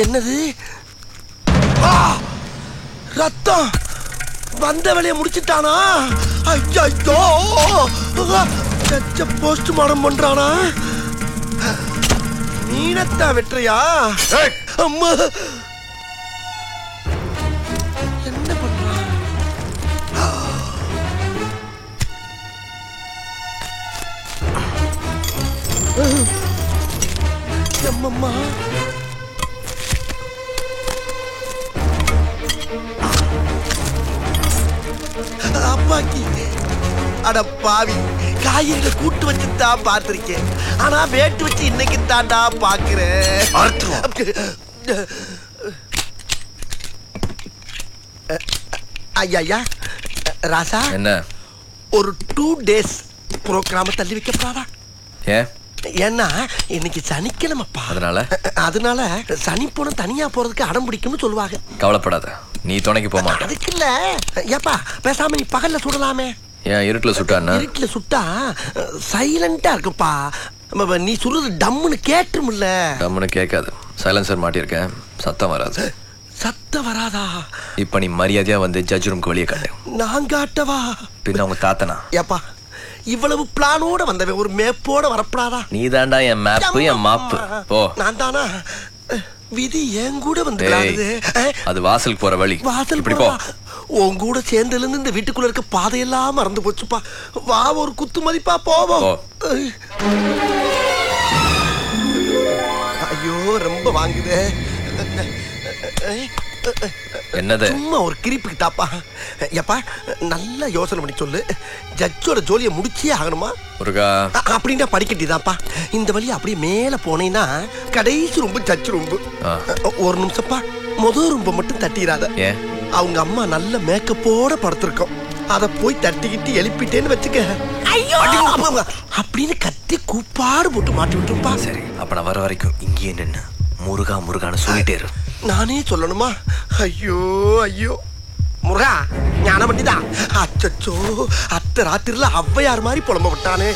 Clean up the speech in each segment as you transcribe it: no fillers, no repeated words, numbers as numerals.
என்னது? ரத்தம் வந்த வேலையை முடிச்சுட்டானா? ஐயோ, போஸ்ட்மார்டம் பண்றானா? மீனத்தா வெற்றியா? அம்மா என்ன பண்றான்? அம்மம்மா, அப்பாக்கி அட பாவி, காய்கறிகளை கூட்டு வச்சு தான் பார்த்திருக்கேன். ஆனா வேட்டு வச்சு இன்னைக்கு தாண்டா பாக்குறேன். ஐயா ராசா, என்ன ஒரு 2 days ப்ரோக்ராம தள்ளி வைக்கப்படாதா? ஏன்னா இன்னைக்கு சனிக்கிழமைப்பா. அதனால சனி போன தனியா போறதுக்கு அடம் பிடிக்கும்னு சொல்லுவாங்க. கவலைப்படாத, நீ துணைக்கு போக மாட்ட. அதுக்கு இல்ல ஏப்பா, பேசாம நீ பகல்ல சுடலாமே. ஏன் இருட்டுல சுட்டானா? இருட்டுல சுட்டா சைலண்டா இருக்குப்பா. நீ சொல்றது டம்முன்னு கேட்டுருமில்ல. டம்முன்னு கேட்காது, சைலன்சர் மாட்டியிருக்கேன், சத்தம் வராது. சத்தம் வராதா? இப்ப நீ மரியாதையா வந்து ஜட்ஜ் ரூம்க்கு வெளியே காட்டு. நான் காட்டவா? பின்ன உங்க தாத்தனா? ஏப்பா, இவ்வளவு பிளானோட வந்தவன் ஒரு மேப்போட வரப்படாதா? நீ தாண்டா என் மேப்பு, என் மாப்பு. போ. நான் தானா? விதி என் கூட வந்து அது வாசலுக்கு போற வழி. வாசல் இப்படி போ. உன் கூட சேர்ந்ததுல இருந்து இந்த வீட்டுக்குள்ள இருக்க பாதையெல்லாம் மறந்து போச்சுப்பா. வா, ஒரு குத்து மதிப்பா போவோம். ஐயோ, ரொம்ப வாங்குதே. என்னது? சும்மா ஒரு கிரிப்புக்கு தாப்பா. எப்பா, நல்ல யோசனை பண்ணி சொல்லு. ஜட்ஜோட ஜோலியை முடிச்சே ஆகணுமா? அப்படின்னா படிக்கட்டிதான்ப்பா. இந்த வழி அப்படியே மேல போனேன்னா கடைசி ரொம்ப ஜட்ஜ் ரொம்ப. ஒரு நிமிஷப்பா, முதல் ரொம்ப மட்டும் தட்டிடாத. அவங்க அம்மா நல்ல மேக்கப்போட படுத்திருக்கோம். அத போய் தட்டிக்கிட்டு எழுப்பிட்டேன்னு வச்சுக்க. ஐயோ அப்படின்னு கத்தி கூப்பாடு போட்டு மாட்டி விட்டுருப்பா. சரி, அப்ப நான் வர வரைக்கும் இங்கேயே நின்னு முருகா முருகான்னு சொல்லிட்டே இரு. நானே சொல்லணுமா? ஐயோ ஐயோ, முருகா ஞான பண்ணிதான். அச்சோ, அத்த ராத்திரில ஔவையார் மாதிரி புலம்ப விட்டானே.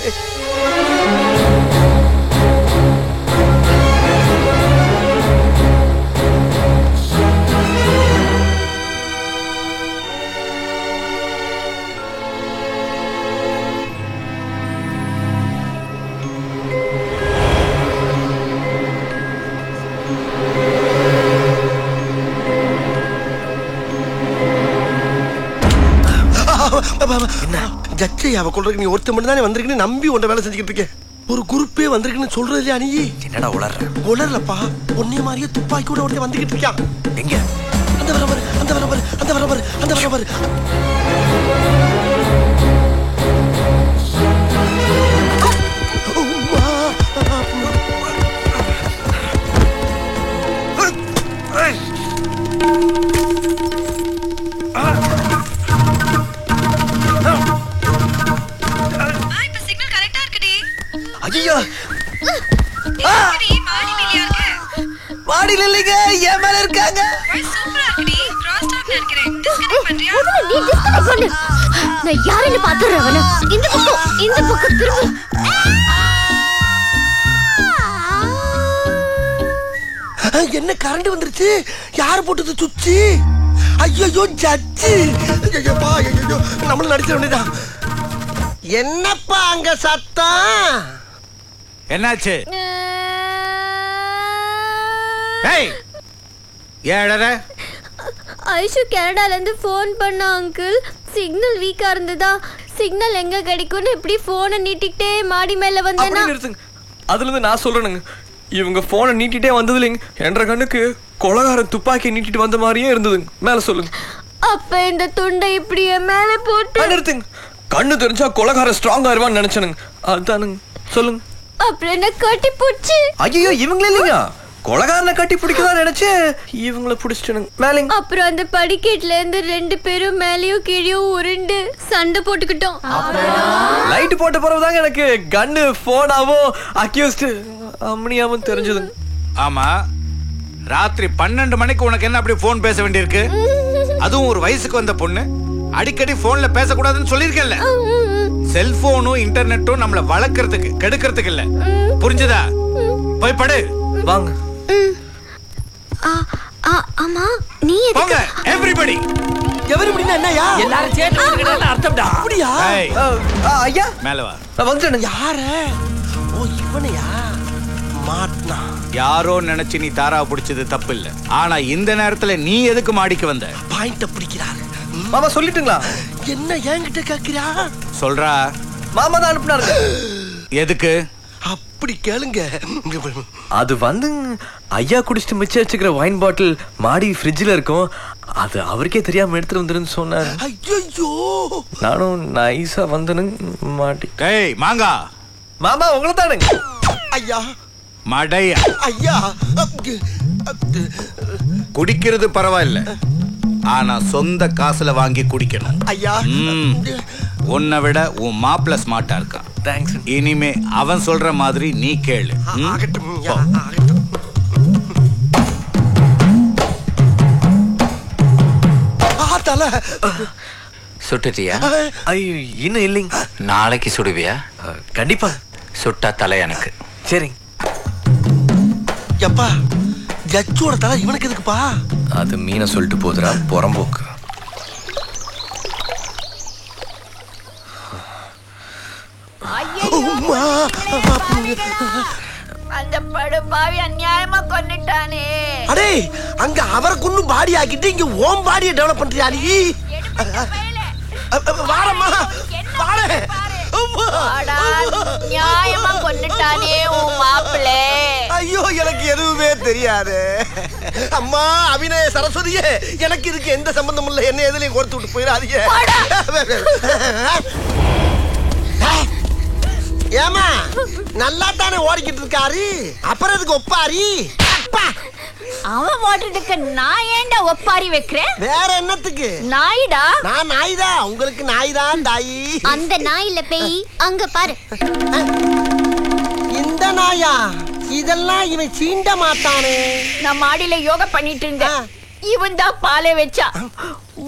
ஜட்ஜையாவை கொள்றதுக்கு நீ ஒருத்த மட்டும் தானே வந்திருக்குன்னு நம்பி உன்னை வேலை செஞ்சுக்கிட்டு இருக்கேன். ஒரு குரூப்பே வந்திருக்குன்னு சொல்றது இல்லையா நீ? என்னடா உளர்ற? உளரலப்பா, ஒன்னே மாதிரியே துப்பாக்கி கூட ஒருத்த வந்துகிட்டு இருக்கான். எங்க? அந்த வரவர், அந்த வரவர், அந்த வரவர், அந்த வரவர். மாடியில் இல்லைங்க, என் மேல இருக்காங்க. நான் யாருன்னு பாத்துறேன். இந்த பக்கம் திரும்ப. என்ன கரண்ட் வந்துருச்சு? யாரு போட்டது சுச்சி? ஐயோ ஜட்ஜி, நம்மள நடிச்ச வேண்டியதான். என்னப்பா அங்க சத்தம்? என்னாச்சு? ஐஷு கனடால இருந்து போன் பண்ண அங்கிள். சிக்னல் வீக்கா இருந்ததா? சிக்னல் எங்க கிடைக்கும்னு இப்படி போனை நீட்டிக்கிட்டே மாடி மேல வந்தேனா? அதுல இருந்து நான் சொல்றேனுங்க, இவங்க போனை நீட்டிட்டே வந்தது இல்லைங்க, என்ற கண்ணுக்கு கொலகாரன் துப்பாக்கி நீட்டிட்டு வந்த மாதிரியே இருந்ததுங்க. மேல சொல்லுங்க. அப்ப இந்த துண்டை இப்படியே மேல போட்டு நிறுத்துங்க. கண்ணு தெரிஞ்சா கொலகாரன் ஸ்ட்ராங் ஆயிருவான்னு நினைச்சனுங்க. அதுதானுங்க. சொல்லுங்க. அப்புறம் என்ன கட்டி பிடிச்சி? ஐயோ, இவங்களே இல்லைங்க, கொலகாரனை கட்டி பிடிக்கதான் நினைச்சு இவங்கள பிடிச்சிட்டனுங்க. மேலேங்க. அப்புறம் அந்த படிக்கட்டுல இருந்து 2 பேரும் மேலேயும் கீழேயும் உருண்டு சண்டை போட்டுக்கிட்டோம். லைட் போட்ட பிறகுதாங்க எனக்கு கன்னு போனாவோ அக்யூஸ்ட் அம்னியாவும் தெரிஞ்சதுங்க. ஆமா, ராத்திரி 12 மணிக்கு உனக்கு என்ன அப்படி போன் பேச வேண்டியிருக்கு? அதுவும் ஒரு வயசுக்கு வந்த பொண்ணு. அடிக்கடி போன்ல பேசக்கூடாதுன்னு சொல்லியிருக்கேன்ல. செல்போனும் இன்டர்நெட்டும் நம்மள வளர்க்கறதுக்கு கெடுக்கிறதுக்கு இல்ல, புரிஞ்சதா? போய் படு. வாங்க. ஆமா நீ போங்க எவ்ரிபடி. எவரிபடினா என்னயா? எல்லாரும் சேர்ந்து இருக்கறதுல அர்த்தம்டா. அப்படியா? ஏய் ஐயா மேல வா. வந்துட்டேன். யார? ஓ இவனையா? மாட்னா. யாரோ நினைச்சு நீ தாரா பிடிச்சது தப்பு இல்ல. ஆனா இந்த நேரத்துல நீ எதுக்கு மாடிக்கு வந்த? பாயிண்ட பிடிக்கிறாரு. மாமா சொல்லிட்டுங்களா? என்ன என்கிட்ட கேக்குறா? சொல்றா. மாமா தான் அனுப்புனாருங்க. எதுக்கு? அப்படி கேளுங்க. அது வந்து ஐயா குடிச்சிட்டு மிச்சம் வச்சுக்கிற வைன் பாட்டில் மாடி ஃப்ரிட்ஜில் இருக்கும். அது அவருக்கே தெரியாம எடுத்துட்டு வந்துருன்னு சொன்னாரு. ஐயோ நானும் நைஸா வந்தனுங்க மாட்டி. டேய் மாங்கா. மாமா உங்களை தானுங்க. ஐயா மடையா. ஐயா குடிக்கிறது பரவாயில்ல, ஆனா சொந்த காசுல வாங்கி குடிக்கணும். ஐயா உன்னை விட உன் மாப்பிள்ள ஸ்மார்ட்டா இருக்கான். தேங்க்ஸ். இனிமே அவன் சொல்ற மாதிரி நீ கேளு. ஆகட்டும் ஆகட்டும். தல சுட்டுட்டியா? ஐயோ இன்னும் இல்லைங்க. நாளைக்கு சுடுவியா? கண்டிப்பா. சுட்டா தலை எனக்கு. சரி. எப்பா ஜட்ஜோட தலை இவனுக்கு எதுக்குப்பா? அது மீனை சொல்லிட்டு போதுரா புறம்போக்கு. அந்த படுபாவி அநியாயமா கொன்னுட்டானே. அடே அங்க அவரை கொன்னு பாடி ஆக்கிட்டு இங்க ஓம் பாடியை டெவலப் பண்றியா நீ? வாரம்மா வாரே. நியாயமா கொன்னுட்டானே உன் மாப்பிள்ளை. ஐயோ எனக்கு எதுவுமே தெரியாது. அம்மா அபிநய சரஸ்வதியே, எனக்கு இதுக்கு எந்த சம்பந்தமும் இல்லை. என்ன எதுலயும் கொடுத்து விட்டு போயிடாதீங்க. ஏமா நல்லா தானே ஓடிக்கிட்டு இருக்காரு, அப்புறம் எதுக்கு ஒப்பாரி? அவன் ஓட்டுறதுக்கு நான் ஏன்டா ஒப்பாரி வைக்கிறேன்? வேற என்னத்துக்கு? நாயிடா. நான் நாய்தான், உங்களுக்கு நாய்தான் தாயி. அந்த நாய் இல்ல பேய், அங்க பாரு. இந்த நாயா? இதெல்லாம் இவன் சீண்ட மாட்டானே. நான் மாடியில யோகா பண்ணிட்டு இருந்தேன். இவன் தான் பாலை வச்சா.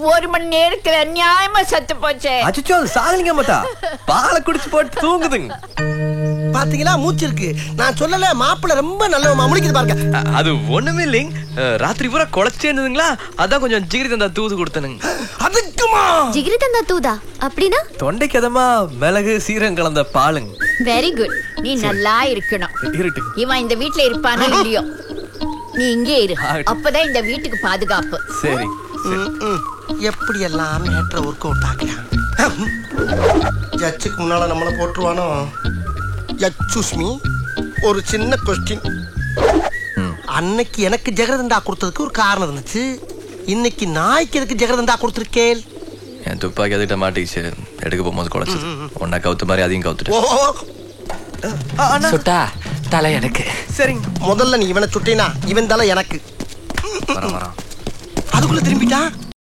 1 மணி நேரத்துல நியாயமா சத்து போச்சே. அச்சோ அது சாகலிங்க மாட்டா. பாலை குடிச்சு போட்டு தூங்குதுங்க. பாத்தீங்களா மூச்சு இருக்கு. நான் சொல்லல மாப்பிள்ள ரொம்ப நல்லவமா முடிக்குது பாருங்க. அது ஒண்ணுமே இல்லைங்க. ராத்திரி பூரா குழச்சே இருந்ததுங்களா, அதான் கொஞ்சம் ஜிகிரி தந்தா தூது கொடுத்தனுங்க. அதுக்குமா? ஜிகிரி தந்தா தூதா அப்படின்னா? தொண்டைக்கு அதமா மிளகு சீரகம் கலந்த பாலுங்க. Very good. நீ நல்லா இருக்கணும். இருட்டு. இவன் இந்த வீட்டுல இருப்பானோ இல்லையோ, நீ இங்கே இரு. அப்பதான் இந்த வீட்டுக்கு பாதுகாப்பு. சரி. எப்படி எல்லாம் மேட்ரை ஒர்க் அவுட் ஆகலாம். ஜட்ஜுக்கு முன்னால நம்மள போட்டுருவானோ? எக்ஸ்கியூஸ் மீ, ஒரு சின்ன கொஸ்டின். அன்னைக்கு எனக்கு ஜெகரதண்டா கொடுத்ததுக்கு ஒரு காரணம் இருந்துச்சு. இன்னைக்கு நாய்க்கு எதுக்கு ஜெகரதண்டா கொடுத்துருக்கேன்? என் துப்பாக்கி அதுகிட்ட மாட்டிக்கிச்சு. எடுக்க போகும்போது குழச்சு ஒன்னா கவுத்து மாதிரி அதையும் கவுத்துட்டு. சுட்டா தலை எனக்கு. சரிங்க. முதல்ல நீ இவனை சுட்டினா இவன் தலை எனக்கு. வர அதுக்குள்ள திரும்பிட்டா